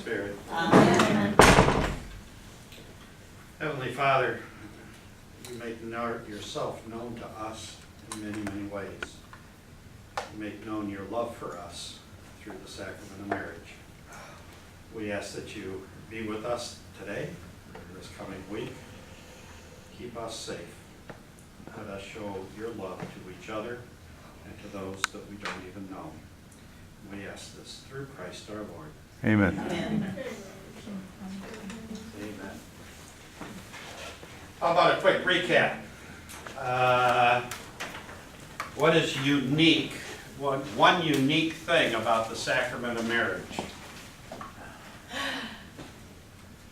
Spirit. Amen. Heavenly Father, you make yourself known to us in many, many ways. You make known your love for us through the sacrament of marriage. We ask that you be with us today, this coming week. Keep us safe. Let us show your love to each other and to those that we don't even know. We ask this through Christ our Lord. Amen. Amen. Amen. How about a quick recap? What is unique, one unique thing about the sacrament of marriage?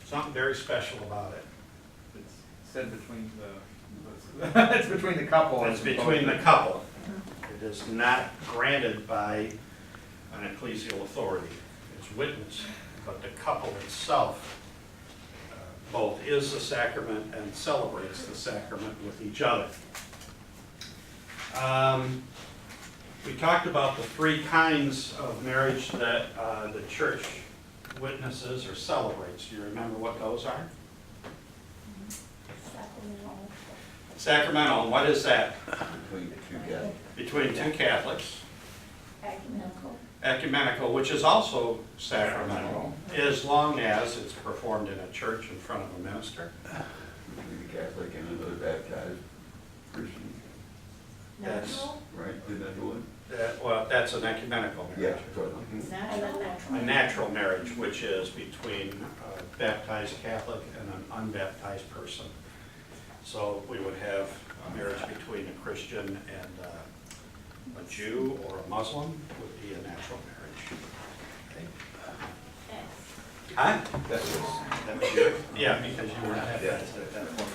Something very special about it. It's said between the, it's between the couple. It's between the couple. It is not granted by an ecclesial authority. It's witnessed, but the couple itself both is the sacrament and celebrates the sacrament with each other. We talked about the three kinds of marriage that the church witnesses or celebrates. Do you remember what those are? Sacramental. And what is that? Between two Catholics. Ecumenical. Ecumenical, which is also sacramental, as long as it's performed in a church in front of a minister. Between the Catholic and another baptized Christian. That's, Natural? Right, the natural one? well, that's an ecumenical Yeah. marriage. Natural. A natural marriage, which is between a baptized Catholic and an unbaptized person. So we would have a marriage between a Christian and a Jew or a Muslim would be a natural marriage. Okay. Huh? That was, That was you? Yeah, because you weren't baptized at that point.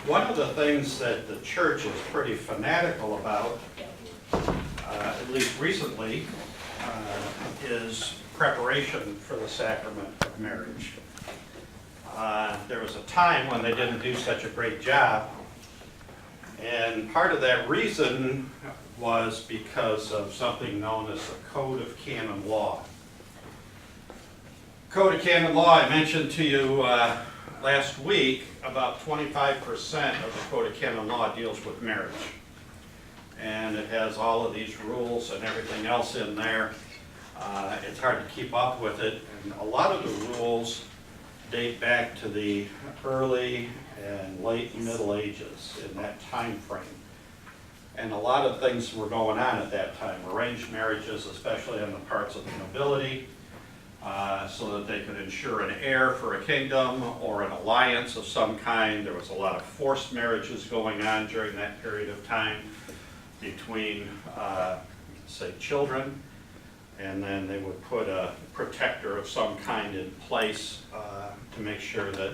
One of the things that the church is pretty fanatical about, at least recently, is preparation for the sacrament of marriage. There was a time when they didn't do such a great job, and part of that reason was because of something known as the Code of Canon Law. Code of Canon Law, I mentioned to you last week, about 25% of the Code of Canon Law deals with marriage. And it has all of these rules and everything else in there. It's hard to keep up with it. And a lot of the rules date back to the early and late Middle Ages, in that time frame. And a lot of things were going on at that time. Arranged marriages, especially on the parts of the nobility, so that they could ensure an heir for a kingdom or an alliance of some kind. There was a lot of forced marriages going on during that period of time between, say, children, and then they would put a protector of some kind in place to make sure that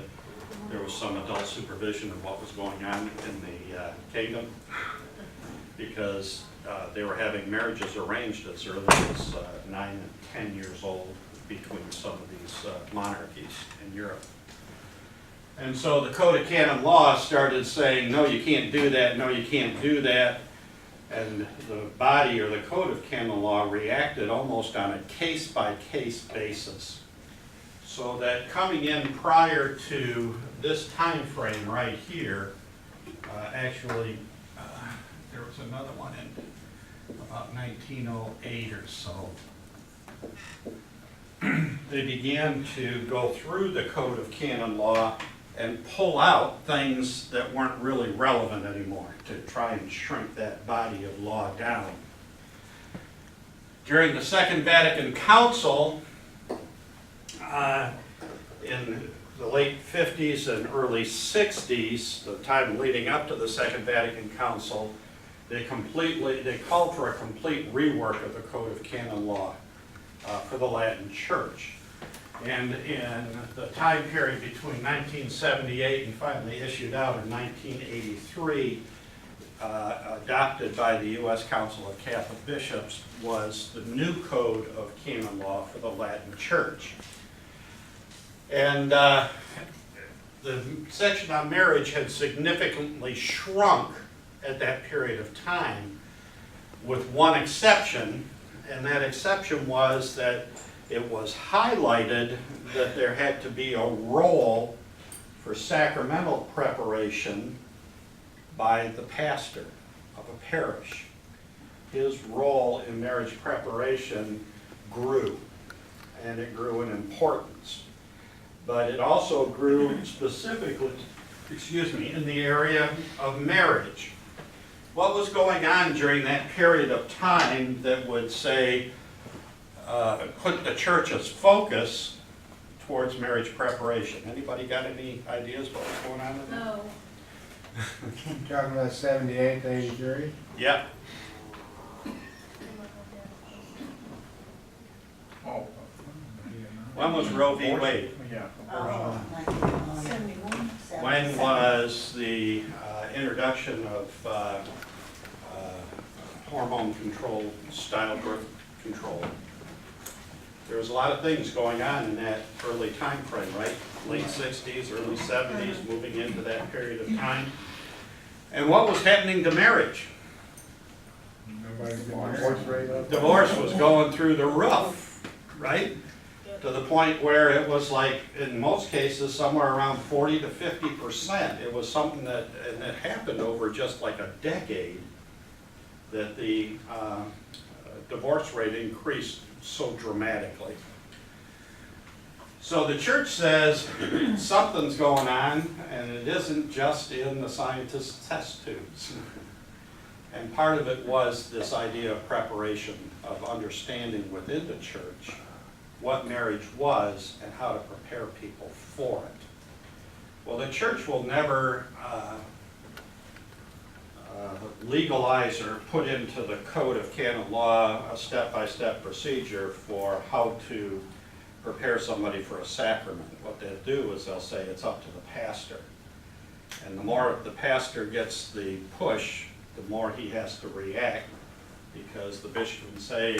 there was some adult supervision of what was going on in the kingdom, because they were having marriages arranged as early as 9 and 10 years old between some of these monarchies in Europe. And so the Code of Canon Law started saying, no, you can't do that, no, you can't do that. And the body, or the Code of Canon Law, reacted almost on a case-by-case basis. So that coming in prior to this time frame right here, actually, there was another one in about 1908 or so. They began to go through the Code of Canon Law and pull out things that weren't really relevant anymore to try and shrink that body of law down. During the Second Vatican Council, in the late 50s and early 60s, the time leading up to the Second Vatican Council, they called for a complete rework of the Code of Canon Law for the Latin Church. And in the time period between 1978 and finally issued out in 1983, adopted by the U.S. Council of Catholic Bishops, was the new Code of Canon Law for the Latin Church. And the section on marriage had significantly shrunk at that period of time, with one exception, and that exception was that it was highlighted that there had to be a role for sacramental preparation by the pastor of a parish. His role in marriage preparation grew, and it grew in importance. But it also grew specifically, in the area of marriage. What was going on during that period of time that would say, put the church's focus towards marriage preparation? Anybody got any ideas what was going on in that? No. Talking about 78 to 83? Yep. Oh. When was Roe v. Wade? Yeah. Oh, 71. When was the introduction of hormone control, style birth control? There was a lot of things going on in that early time frame, right? Late 60s, early 70s, moving into that period of time. And what was happening to marriage? Nobody's getting divorce rate up. Divorce was going through the roof, right? To the point where it was like, in most cases, somewhere around 40 to 50%. It was something that, and it happened over just like a decade, that the divorce rate increased so dramatically. So the church says something's going on, and it isn't just in the scientists' test tubes. And part of it was this idea of preparation, of understanding within the church what marriage was and how to prepare people for it. Well, the church will never legalize or put into the code of canon law a step-by-step procedure for how to prepare somebody for a sacrament. What they'll do is they'll say it's up to the pastor. And the more the pastor gets the push, the more he has to react, because the bishop can say,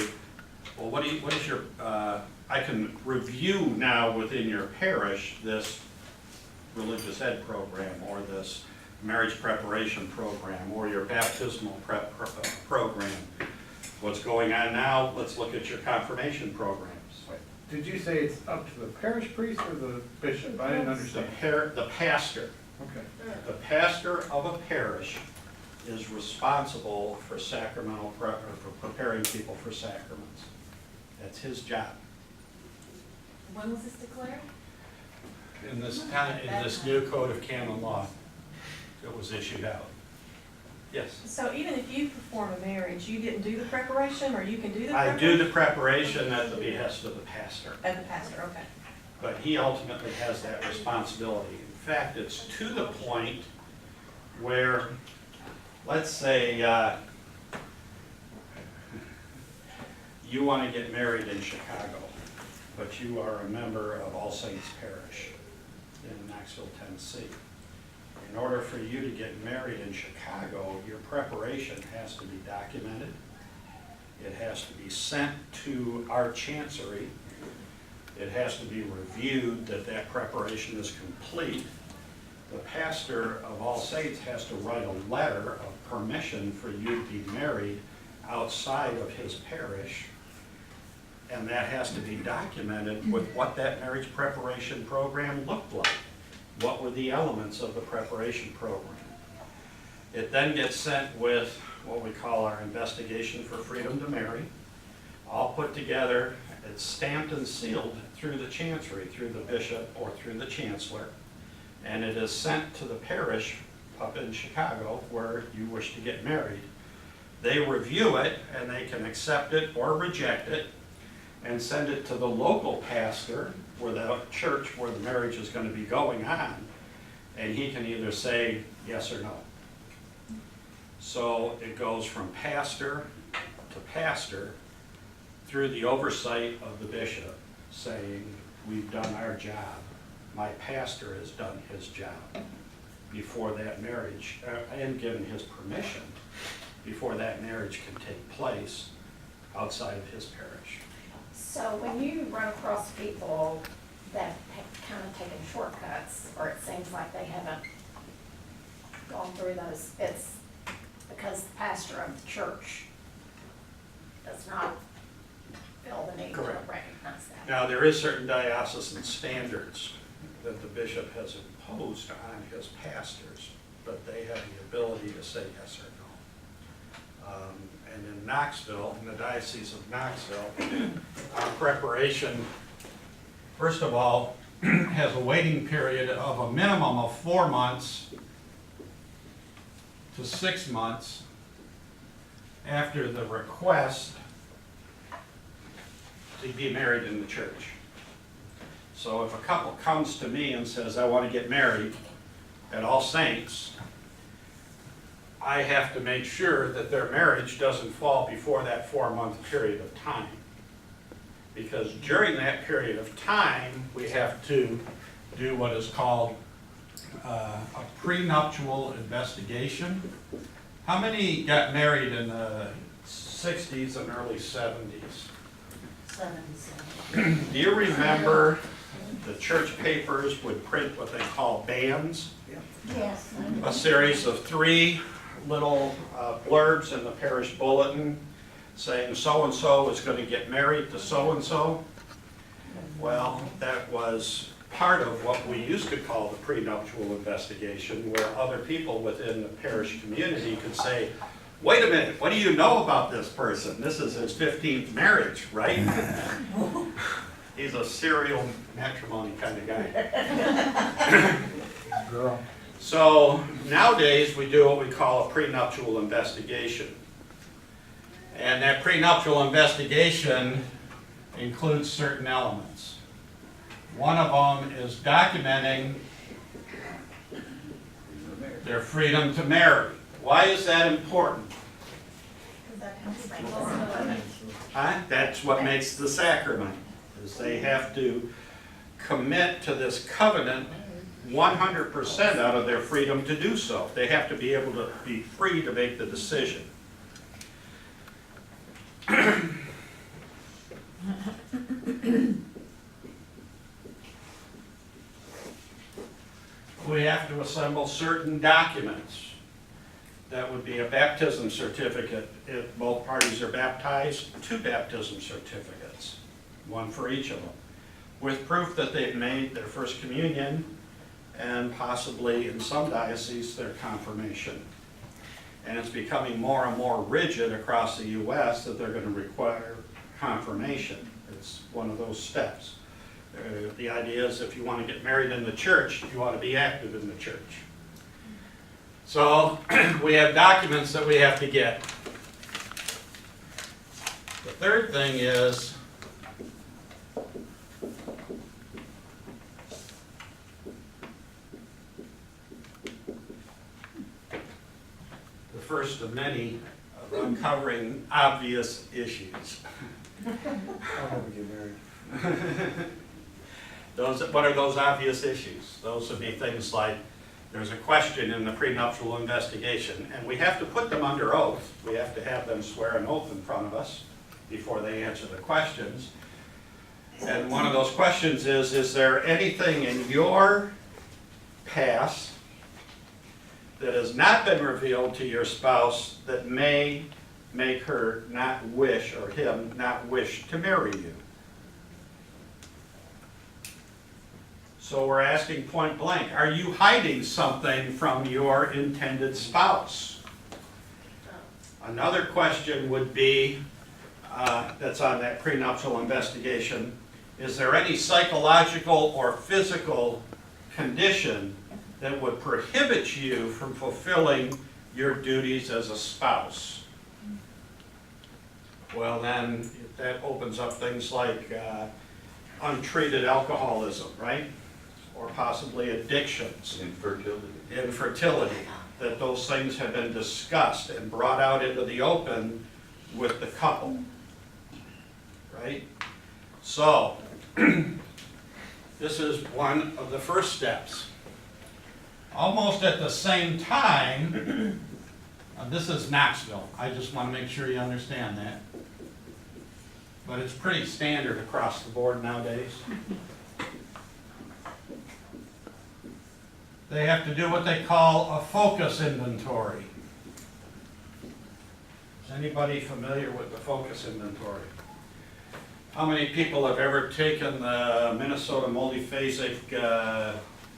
well, what is your, I can review now within your parish this religious ed program, or this marriage preparation program, or your baptismal program. What's going on now? Let's look at your confirmation programs. Did you say it's up to the parish priest or the bishop? I didn't understand. The pastor. Okay. The pastor of a parish is responsible for sacramental or for preparing people for sacraments. That's his job. When was this declared? In this new code of canon law that was issued out. Yes. So even if you perform a marriage, you didn't do the preparation, or you can do the I preparation? do the preparation at the behest of the pastor, Of the pastor, okay. but he ultimately has that responsibility. In fact, it's to the point where, let's say, you want to get married in Chicago, but you are a member of All Saints Parish in Knoxville, Tennessee. In order for you to get married in Chicago, your preparation has to be documented. It has to be sent to our chancery. It has to be reviewed that that preparation is complete. The pastor of All Saints has to write a letter of permission for you to be married outside of his parish, and that has to be documented with what that marriage preparation program looked like. What were the elements of the preparation program? It then gets sent with what we call our investigation for freedom to marry, all put together. It's stamped and sealed through the chancery, through the bishop or through the chancellor, and it is sent to the parish up in Chicago where you wish to get married. They review it, and they can accept it or reject it and send it to the local pastor or the church where the marriage is going to be going on, and he can either say yes or no. So it goes from pastor to pastor through the oversight of the bishop, saying, we've done our job. My pastor has done his job before that marriage, and given his permission before that marriage can take place outside of his parish. So when you run across people that have kind of taken shortcuts, or it seems like they haven't gone through those, it's because the pastor of the church does not feel the need to Correct. recognize that. Now, there is certain diocesan standards that the bishop has imposed on his pastors, but they have the ability to say yes or no. And in Knoxville, in the Diocese of Knoxville, our preparation, first of all, has a waiting period of a minimum of 4 months to 6 months after the request to be married in the church. So if a couple comes to me and says, I want to get married at All Saints, I have to make sure that their marriage doesn't fall before that 4-month period of time. Because during that period of time, we have to do what is called a prenuptial investigation. How many got married in the 60s and early 70s? 77. Do you remember the church papers would print what they call bands? Yes. A series of 3 little blurbs in the parish bulletin saying so-and-so is going to get married to so-and-so. Well, that was part of what we used to call the prenuptial investigation, where other people within the parish community could say, wait a minute, what do you know about this person? This is his 15th marriage, right? He's a serial matrimony kind of guy. Girl. So nowadays, we do what we call a prenuptial investigation. And that prenuptial investigation includes certain elements. One of them is documenting their freedom to marry. Why is that important? Because that helps make possibility. That's what makes the sacrament, is they have to commit to this covenant 100% out of their freedom to do so. They have to be able to be free to make the decision. We have to assemble certain documents. That would be a baptism certificate if both parties are baptized, 2 baptism certificates, 1 for each of them, with proof that they've made their first communion and possibly in some dioceses their confirmation. And it's becoming more and more rigid across the U.S. that they're going to require confirmation. It's one of those steps. The idea is if you want to get married in the church, you ought to be active in the church. So we have documents that we have to get. The third thing is the first of many of uncovering obvious issues. I want to get married. What are those obvious issues? Those would be things like, there's a question in the prenuptial investigation, and we have to put them under oath. We have to have them swear an oath in front of us before they answer the questions. And one of those questions is there anything in your past that has not been revealed to your spouse that may make her not wish, or him not wish, to marry you? So we're asking point blank, are you hiding something from your intended spouse? Another question would be, that's on that prenuptial investigation, is there any psychological or physical condition that would prohibit you from fulfilling your duties as a spouse? Well, then that opens up things like untreated alcoholism, right? Or possibly addictions. Infertility. That those things have been discussed and brought out into the open with the couple. Right? So, this is one of the first steps. Almost at the same time, this is Knoxville. I just want to make sure you understand that. But it's pretty standard across the board nowadays. They have to do what they call a focus inventory. Has Anybody familiar with the focus inventory? How many people have ever taken the Minnesota Multiphasic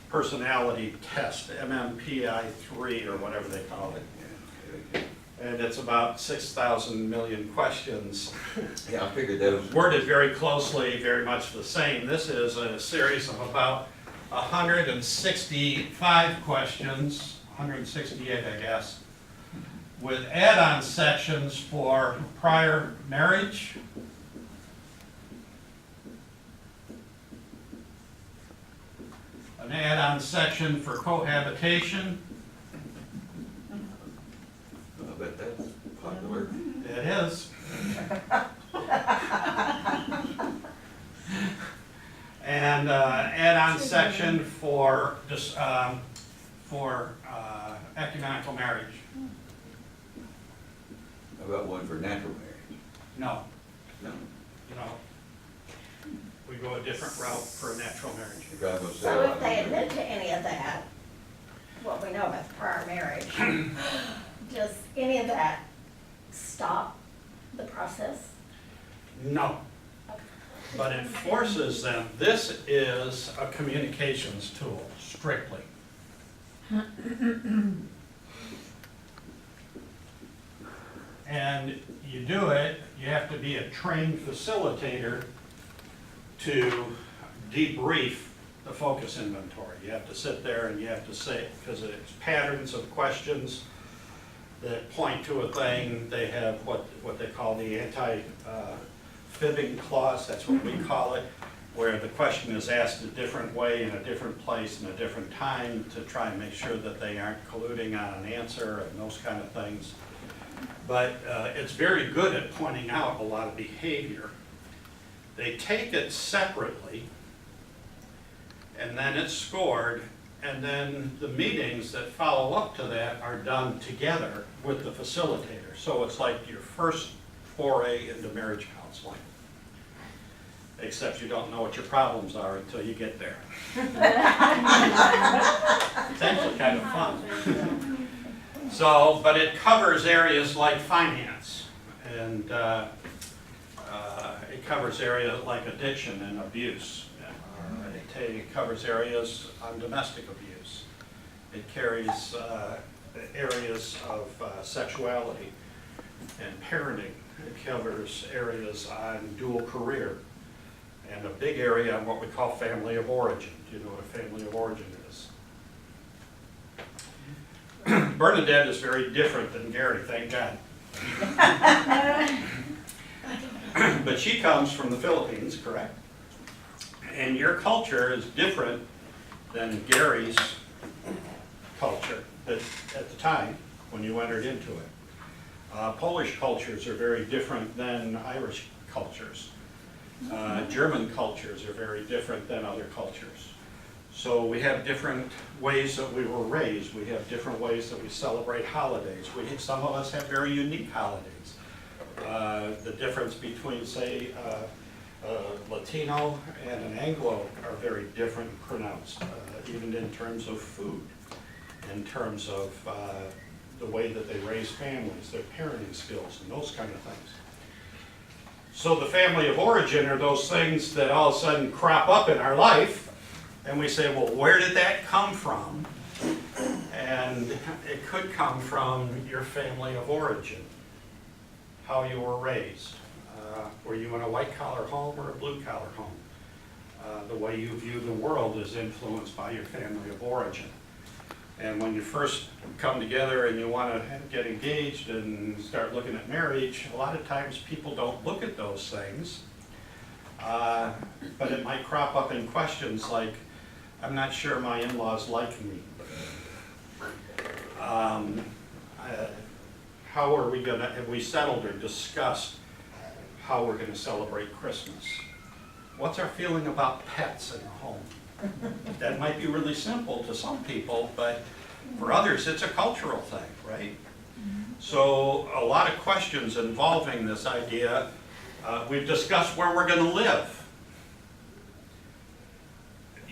Personality Test, MMPI-3 or whatever they call it? And it's about 6,000 million questions. Yeah, I figured that was. Worded very closely, very much the same. This is a series of about 165 questions, 168 I guess, with add-on sections for prior marriage, an add-on section for cohabitation. I bet that's popular. It is. And add-on section for just ecumenical marriage. How about one for natural marriage? No, No. we go a different route for a natural marriage. The guy was So if they admit to any of that, what we know about the prior marriage, does any of that stop the process? No, but it forces them. This is a communications tool, strictly. And you do it, you have to be a trained facilitator to debrief the focus inventory. You have to sit there and you have to say, because it's patterns of questions that point to a thing. They have what they call the anti-fibbing clause, that's what we call it, where the question is asked a different way in a different place in a different time to try and make sure that they aren't colluding on an answer and those kind of things. But it's very good at pointing out a lot of behavior. They take it separately, and then it's scored, and then the meetings that follow up to that are done together with the facilitator. So it's like your first foray into marriage counseling. Except you don't know what your problems are until you get there. It's actually kind of fun. So, but it covers areas like finance, and it covers areas like addiction and abuse. It covers areas on domestic abuse. It carries areas of sexuality and parenting. It covers areas on dual career, and a big area on what we call family of origin. Do you know what a family of origin is? Bernadette is very different than Gary, thank God. But she comes from the Philippines, correct? And your culture is different than Gary's culture at the time when you entered into it. Polish cultures are very different than Irish cultures. German cultures are very different than other cultures. So we have different ways that we were raised. We have different ways that we celebrate holidays. Some of us have very unique holidays. The difference between, say, Latino and an Anglo are very different pronounced, even in terms of food, in terms of the way that they raise families, their parenting skills, and those kind of things. So the family of origin are those things that all of a sudden crop up in our life, and we say, well, where did that come from? And it could come from your family of origin, how you were raised. Were you in a white-collar home or a blue-collar home? The way you view the world is influenced by your family of origin. And when you first come together and you want to get engaged and start looking at marriage, a lot of times people don't look at those things. But it might crop up in questions like, I'm not sure my in-laws like me. How are we gonna, have we settled or discussed how we're gonna celebrate Christmas? What's our feeling about pets in the home? That might be really simple to some people, but for others it's a cultural thing, right? So a lot of questions involving this idea. We've discussed where we're gonna live.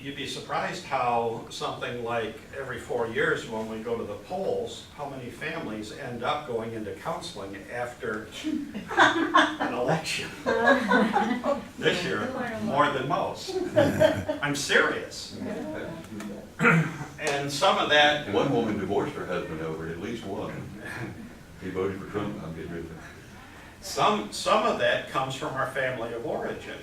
you'd be surprised how something like every 4 years when we go to the polls, how many families end up going into counseling after an election. This year, more than most. I'm serious. And some of that, One woman divorced her husband over it, at least one. He voted for Trump, I'm getting rid of him. some of that comes from our family of origin.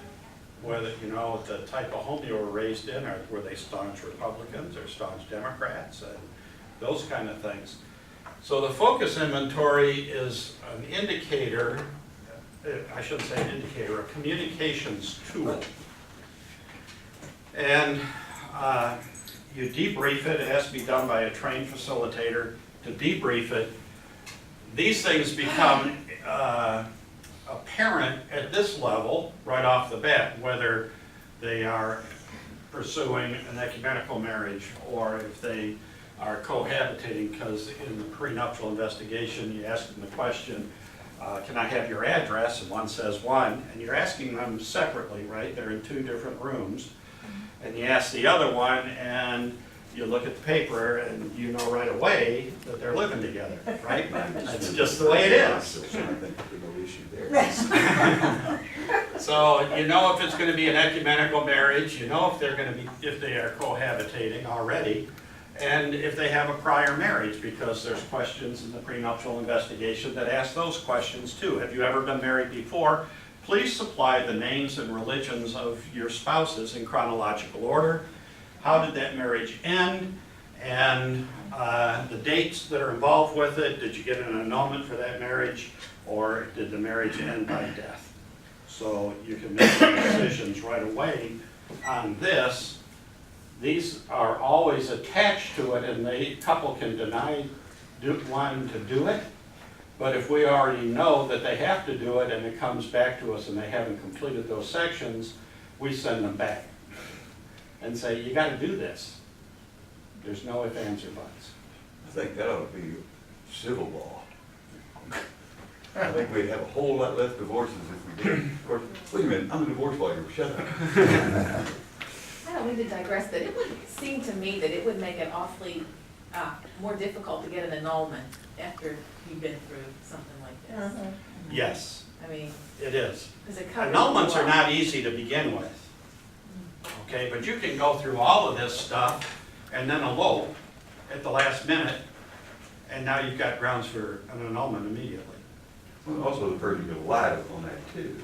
Whether, you know, the type of home you were raised in, or were they staunch Republicans or staunch Democrats, and those kind of things. So the focus inventory is an indicator, I shouldn't say an indicator, a communications tool. And you debrief it. It has to be done by a trained facilitator. To debrief it, these things become apparent at this level right off the bat, whether they are pursuing an ecumenical marriage or if they are cohabitating, because in the prenuptial investigation you ask them the question, can I have your address? And one says one, and you're asking them separately, right? They're in 2 different rooms. And you ask the other one, and you look at the paper, and you know right away that they're living together, right? That's just the way it is. I think there's no issue there. So you know if it's going to be an ecumenical marriage, you know if they're going to be, if they are cohabitating already, and if they have a prior marriage, because there's questions in the prenuptial investigation that ask those questions too. Have you ever been married before? Please supply the names and religions of your spouses in chronological order. How did that marriage end? And the dates that are involved with it. Did you get an annulment for that marriage? Or did the marriage end by death? So you can make some decisions right away on this. These are always attached to it, and the couple can deny wanting to do it. But if we already know that they have to do it and it comes back to us and they haven't completed those sections, we send them back and say, you got to do this. The's no ifs, ands, or buts. I think that ought to be civil law. I think we'd have a whole lot less divorces if we did. Of course, wait a minute, I'm a divorce lawyer, shut up. I don't mean to digress, but it would seem to me that it would make it awfully more difficult to get an annulment after you've been through something like this. Yes, I mean, it is. because it covers. Annulments a are lot. not easy to begin with. Okay, but you can go through all of this stuff and then elope at the last minute, and now you've got grounds for an annulment immediately. Well, also the person could lie on that too.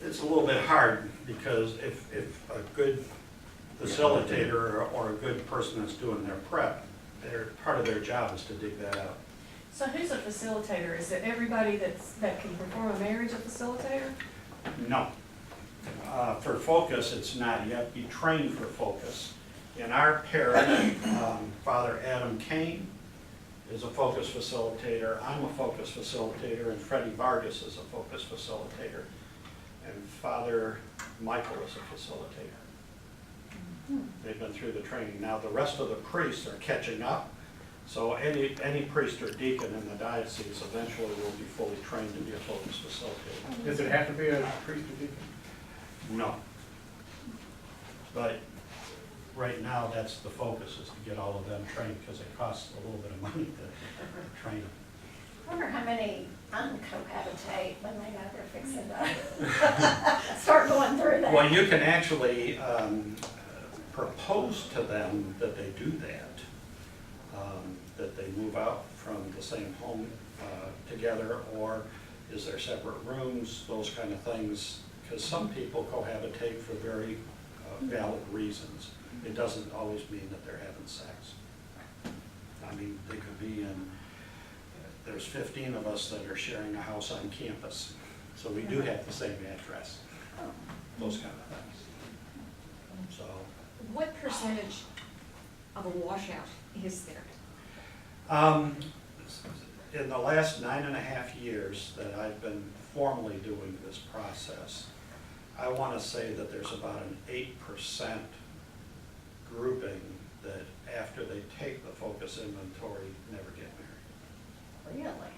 It's a little bit hard, because if a good facilitator or a good person that's doing their prep, part of their job is to dig that out. So who's a facilitator? Is it everybody that can perform a marriage a facilitator? No. For focus, it's not. You have to be trained for focus. In our parish, Father Adam Kane is a focus facilitator. I'm a focus facilitator, and Freddie Vargas is a focus facilitator. And Father Michael is a facilitator. They've been through the training. Now the rest of the priests are catching up. So any priest or deacon in the diocese eventually will be fully trained to be a focus facilitator. Does it have to be a priest or deacon? No. But right now, that's the focus, is to get all of them trained, because it costs a little bit of money to train them. I wonder how many uncohabitate when they know they're fixing to start going through that. Well, you can actually propose to them that they do that they move out from the same home together, or is there separate rooms, those kind of things, because some people cohabitate for very valid reasons. It doesn't always mean that they're having sex. I mean, they could be in, there's 15 of us that are sharing a house on campus, so we do have the same address, those kind of things. So, What percentage of a washout is there? in the last 9.5 years that I've been formally doing this process, I want to say that there's about an 8% grouping that after they take the focus inventory never get married. Really?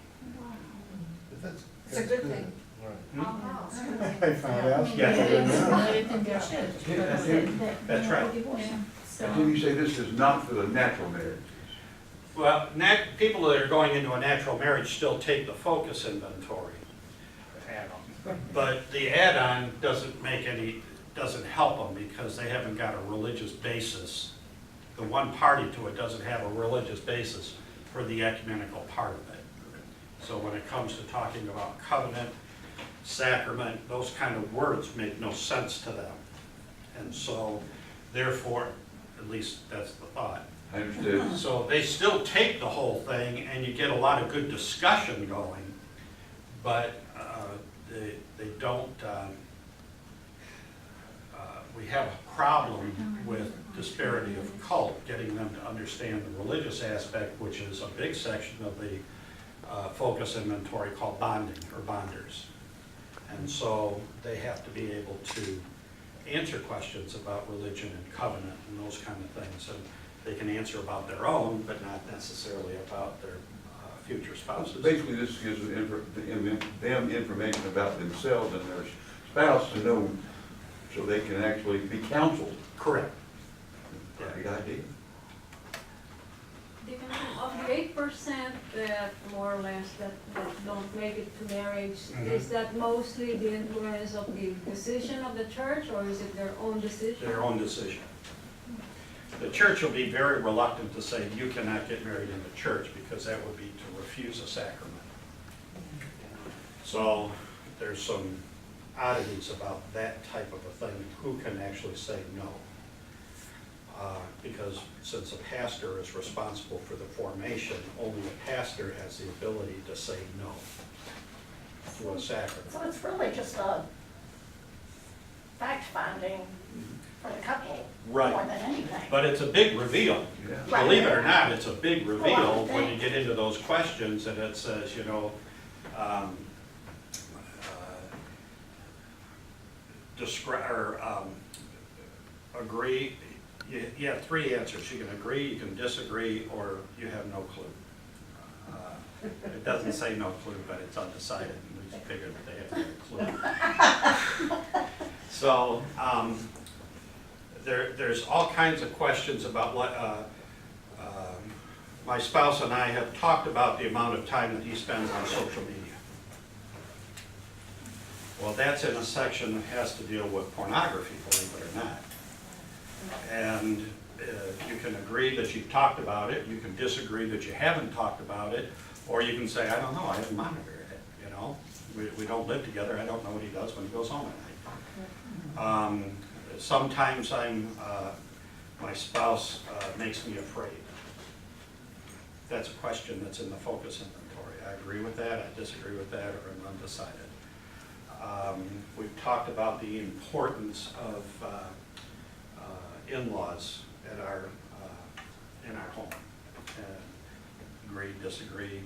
But that's It's a good thing. They found out. That's right. And then you say this is not for the natural marriage. Well, people that are going into a natural marriage still take the focus inventory. But the add-on doesn't help them because they haven't got a religious basis. The one party to it doesn't have a religious basis for the ecumenical part of it. So when it comes to talking about covenant, sacrament, those kind of words make no sense to them. And so, therefore, at least that's the thought. I understood. So they still take the whole thing and you get a lot of good discussion going, but they don't, we have a problem with disparity of cult, getting them to understand the religious aspect, which is a big section of the focus inventory called bonding or bonders. And so they have to be able to answer questions about religion and covenant and those kind of things. And they can answer about their own, but not necessarily about their future spouses. Basically, this gives them information about themselves and their spouse to know, so they can actually be counseled. Correct. Great idea. Deacon, of the 8% that more or less that don't make it to marriage, is that mostly the influence of the decision of the church, or is it their own decision? Their own decision. The church will be very reluctant to say you cannot get married in the church because that would be to refuse a sacrament. So there's some oddities about that type of a thing, who can actually say no. Because since a pastor is responsible for the formation, only a pastor has the ability to say no to a sacrament. So it's really just a fact-finding for the couple Right. more than anything. But it's a big reveal. Yeah. Right. Believe it or not, it's a big Well, I reveal would when you think. get into those questions and it says, you know, describe, or agree. You have three answers. You can agree, you can disagree, or you have no clue. It doesn't say no clue, but it's undecided, and we figured that they have no clue. So, there's all kinds of questions about what, my spouse and I have talked about the amount of time that he spends on social media. Well, that's in a section that has to deal with pornography, believe it or not. And you can agree that you've talked about it, you can disagree that you haven't talked about it, or you can say, I don't know, I haven't monitored it, you know? We don't live together, I don't know what he does when he goes home at night. Sometimes my spouse makes me afraid. That's a question that's in the focus inventory. I agree with that, I disagree with that, or I'm undecided. We've talked about the importance of in-laws in our home. Agree, disagree,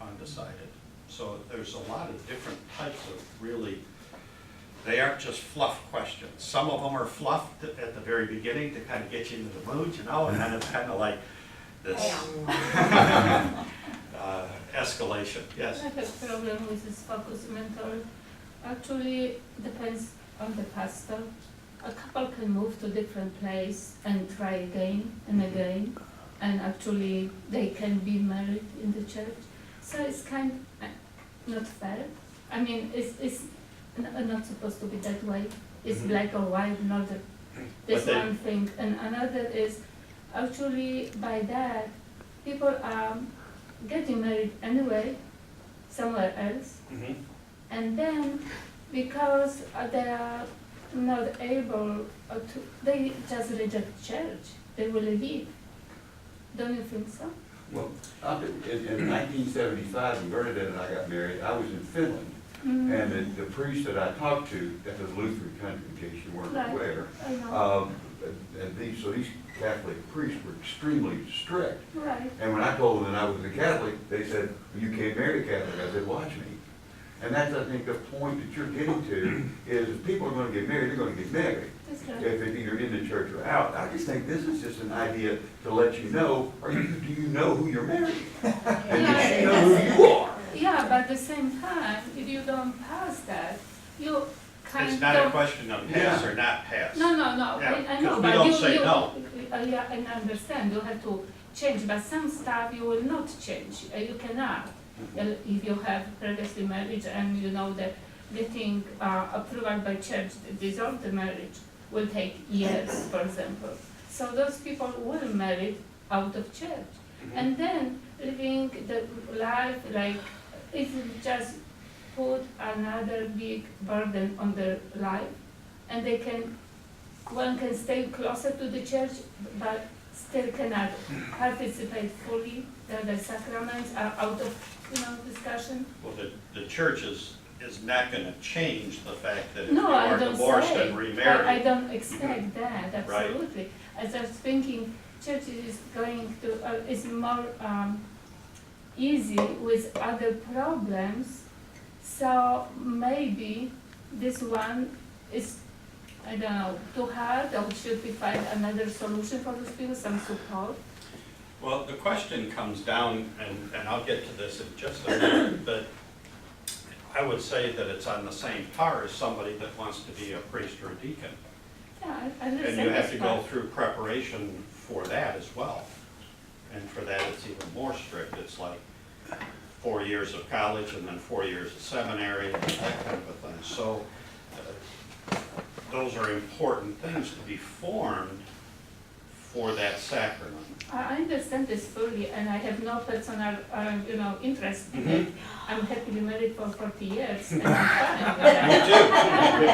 undecided. So there's a lot of different types of really, they aren't just fluff questions. Some of them are fluff at the very beginning to kind of get you into the mood, you know, and then it's kind of like this escalation. Yes? I have a problem with this focus mental. Actually, depends on the pastor. A couple can move to different place and try again and again, and actually they can be married in the church. So it's kind of not fair. I mean, it's not supposed to be that way. It's black or white, not the, this But they- one thing. And another is, actually by that, people are getting married anyway, somewhere else. Mhm. And then, because they are not able to, they just reject church. They will leave. Don't you think so? Well, in 1975, when Bernadette and I got married, I was in Finland. Mm, And the priest that I talked to, that was Lutheran country, in case you weren't Right. aware, I know. and these Catholic priests were extremely strict. Right. And when I told them that I was a Catholic, they said, you can't marry a Catholic. I said, watch me. And that's, I think, the point that you're getting to, is if people are gonna get married, they're gonna get married. That's right. If it's either in the church or out. I just think this is just an idea to let you know, do you know who you're marrying? And does she know who you are? Yeah, but at the same time, if you don't pass that, you kind of. It's not a question of pass or not pass. No, Yeah, I know, 'cause we but don't you, say you, no. yeah, I understand, you have to change, but some stuff you will not change, you cannot. If you have previously marriage and you know that getting approval by church to dissolve the marriage will take years, for example. So those people will marry out of church. And then living the life like, if you just put another big burden on their life, and they can, one can stay closer to the church, but still cannot participate fully. The sacraments are out of, discussion. Well, the church is not gonna change the fact that if you No, I are don't divorced say. and remarried. I don't expect that, Right. absolutely. I was just thinking, church is going to, is more easy with other problems. So maybe this one is, I don't know, too hard, or should we find another solution for those people, some support? Well, the question comes down, and I'll get to this in just a minute, but I would say that it's on the same par as somebody that wants to be a priest or a deacon. Yeah, I understand And you have this to go part. through preparation for that as well. And for that, it's even more strict. It's like 4 years of college and then 4 years of seminary, and that kind of a thing. So those are important things to be formed for that sacrament. I understand this fully, and I have no personal, interest in Mhm. it. I'm happily married for 40 years, and I'm fine with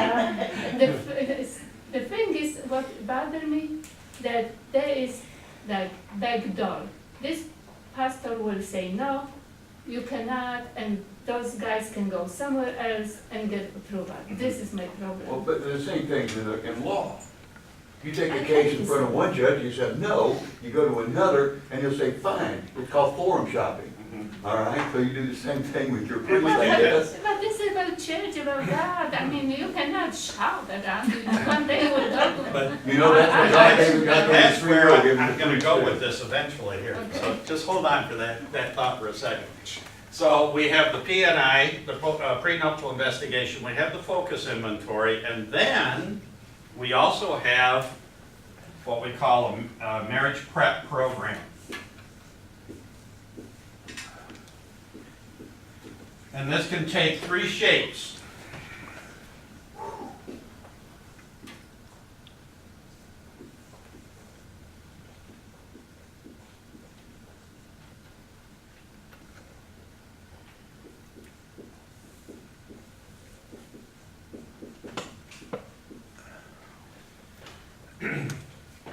that. Me The thing is, what bothered me, that there is like back door. This pastor will say, no, you cannot, and those guys can go somewhere else and get approval. This is my Well, problem. but the same thing in law. You take a case in front of one judge, you say no, you go to another, and he'll say, fine. It's called forum shopping. All right, so you do the same thing with your priest, I guess. But this is about church, about God. I mean, you cannot shout around. One day we'll go to. But You know, that's what God gave, God gave that's us free where will, give I'm him gonna free go will. with this eventually here. Okay. So just hold on for that thought for a second. So we have the P&I, the prenuptial investigation, we have the focus inventory, and then we also have what we call a marriage prep program. And this can take 3 shapes.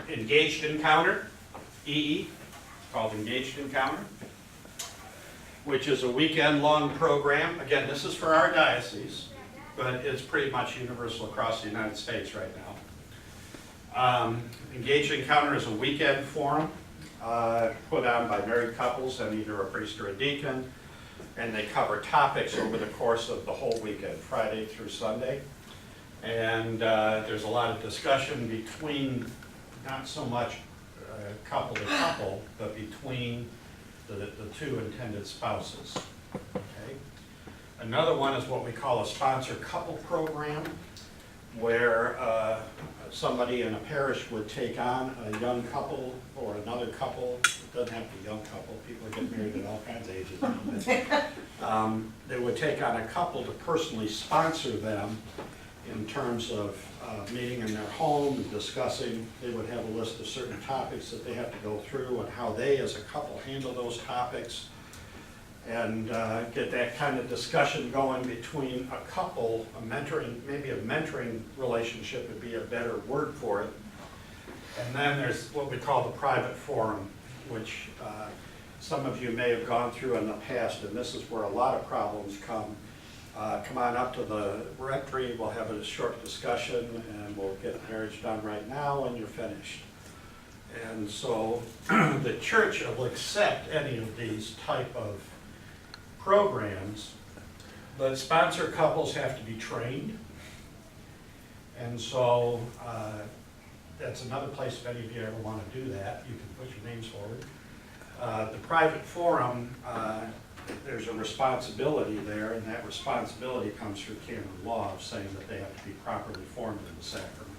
Engaged Encounter, EE, called Engaged Encounter, which is a weekend-long program. Again, this is for our diocese, but it's pretty much universal across the United States right now. Engaged Encounter is a weekend forum put on by married couples and either a priest or a deacon, and they cover topics over the course of the whole weekend, Friday through Sunday. And there's a lot of discussion between, not so much couple to couple, but between the two intended spouses. Okay. Another one is what we call a sponsor couple program, where somebody in a parish would take on a young couple or another couple. It doesn't have to be a young couple, people get married at all kinds of ages. They would take on a couple to personally sponsor them in terms of meeting in their home and discussing. They would have a list of certain topics that they have to go through and how they as a couple handle those topics, and get that kind of discussion going between a couple, maybe a mentoring relationship would be a better word for it. And then there's what we call the private forum, which some of you may have gone through in the past, and this is where a lot of problems come. Come on up to the rectory, we'll have a short discussion, and we'll get marriage done right now, and you're finished. And so the church will accept any of these type of programs, but sponsor couples have to be trained. And so that's another place, if any of you ever want to do that, you can put your names forward. The private forum there's a responsibility there, and that responsibility comes through canon law of saying that they have to be properly formed in the sacrament.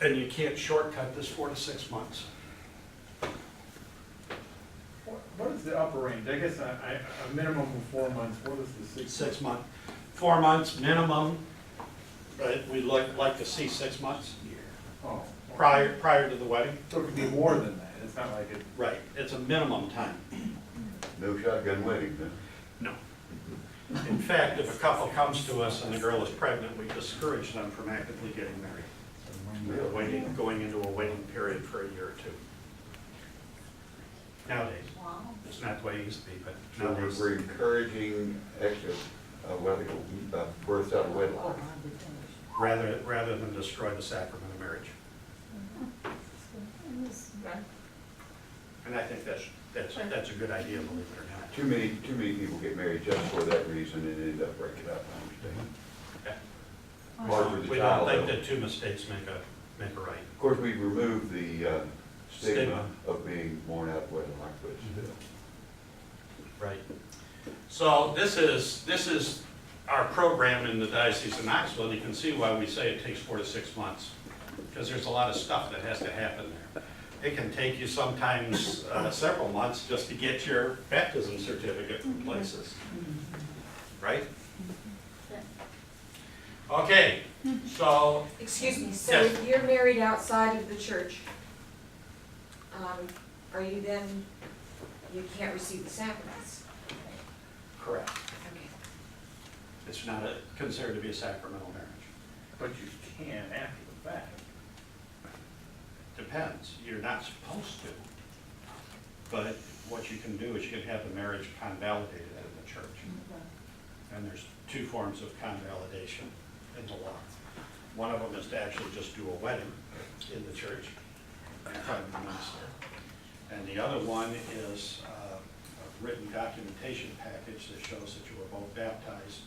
And you can't shortcut this 4 to 6 months. What is the upper range? I guess a minimum of 4 months, what is the 6? 6 months, 4 months minimum, but we'd like to see 6 months Oh. prior to the wedding. So it could be more than that, it's not like it. Right, it's a minimum time. No shotgun wedding, then. No. In fact, if a couple comes to us and the girl is pregnant, we discourage them from actively getting married. Going into a waiting period for a year or 2. Nowadays, Wow. it's not the way it used to be, but So nowadays. we're encouraging extra, births out of wedlock. Rather than destroy the sacrament of marriage. And I think that's a good idea, believe it or not. Too many people get married just for that reason and end up breaking up, I understand. Okay. Hard for the We don't child, think though. that 2 mistakes make a right. Of course, we remove the Stigma. stigma of being born out of wedlock, but still. Right. So this is our program in the Diocese of Knoxville, and you can see why we say it takes 4 to 6 months, because there's a lot of stuff that has to happen there. It can take you sometimes several months just to get your baptism certificate from places, right? Okay, so, Excuse me, so Yes. if you're married outside of the church, are you then, you can't receive the sacraments? correct. Okay. It's not considered to be a sacramental marriage. But you can after the fact. Depends, you're not supposed to. But what you can do is you can have the marriage convalidated in the church. And there's 2 forms of convalidation in the law. One of them is to actually just do a wedding in the church in front of the minister. And the other one is a written documentation package that shows that you were both baptized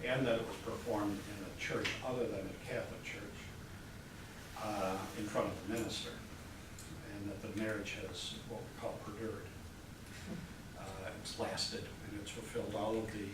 and that it was performed in a church other than a Catholic church in front of the minister. And that the marriage has what we call perdured. It's lasted and it's fulfilled all of the